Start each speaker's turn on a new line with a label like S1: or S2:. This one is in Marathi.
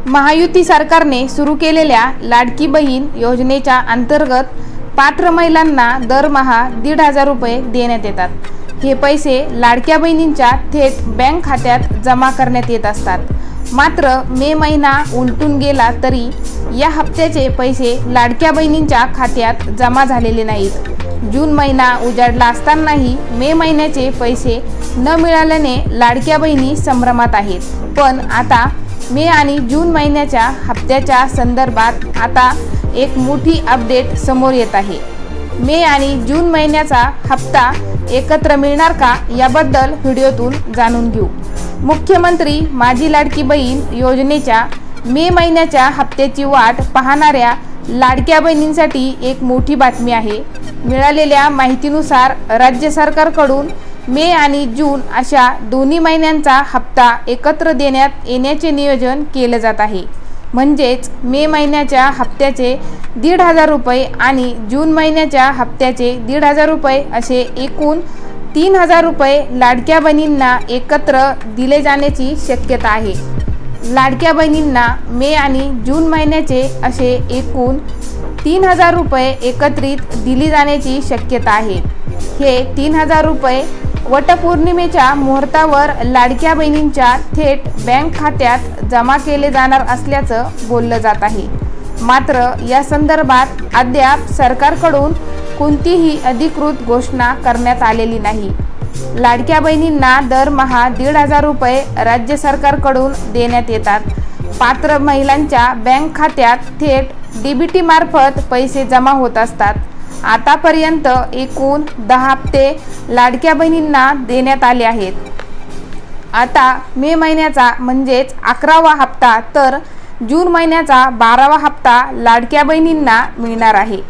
S1: महायुती सरकारने सुरू केलेल्या लाडकी बहीण योजनेच्या अंतर्गत पात्र महिलांना दरमहा 1,500 रुपये देण्यात येतात। हे पैसे लाडक्या बहिणींच्या थेट बँक खात्यात जमा करण्यात येत असतात। मात्र मे महिना उलटून गेला तरी या हप्त्याचे पैसे लाडक्या बहिणींच्या खात्यात जमा झालेले नाहीत। जून महिना उजाडला असतानाही मे महिन्याचे पैसे न मिळाल्याने लाडक्या बहिणी संभ्रमात आहेत। पण आता मे आणि जून महिन्याच्या हप्त्याच्या संदर्भात आता एक मोठी अपडेट समोर येत आहे। मे आणि जून महिन्याचा हप्ता एकत्र मिळणार का याबद्दल व्हिडिओतून जाणून घेऊ। मुख्यमंत्री माझी लाडकी बहीण योजनेच्या मे महिन्याच्या हप्त्याची वाट पाहणाऱ्या लाडक्या बहिणींसाठी एक मोठी बातमी आहे। मिळालेल्या माहितीनुसार राज्य सरकारकडून मे आणि जून अशा दोन्ही महिन्यांचा हप्ता एकत्र देण्यात येण्याचे नियोजन केले जात आहे। म्हणजेच मे महिन्याच्या हप्त्याचे 1,500 रुपये आणि जून महिन्याच्या हप्त्याचे 1,500 रुपये असे एकूण 3,000 रुपये लाडक्या बहिणींना एकत्र दिले जाण्याची शक्यता आहे। लाडक्या बहिणींना मे आणि जून महिन्याचे असे एकूण 3,000 रुपये एकत्रित दिली जाण्याची शक्यता आहे। हे 3,000 रुपये वटपौर्णिमेच्या मुहूर्तावर लाडक्या बहिणींच्या थेट बँक खात्यात जमा केले जाणार असल्याचं बोललं जात आहे। मात्र या संदर्भात अद्याप सरकारकडून कोणतीही अधिकृत घोषणा करण्यात आलेली नाही। लाडक्या बहिणींना दरमहा 1,500 रुपये राज्य सरकारकडून देण्यात येतात। पात्र महिलांच्या बँक खात्यात थेट डीबीटी मार्फत पैसे जमा होत असतात। आतापर्यंत एकूण 10 हप्ते लाडक्या बहिणींना देण्यात आले आहेत। आता मे महिन्याचा म्हणजेच 11वा हप्ता तर जून महिन्याचा 12वा हप्ता लाडक्या बहिणींना मिळणार आहे।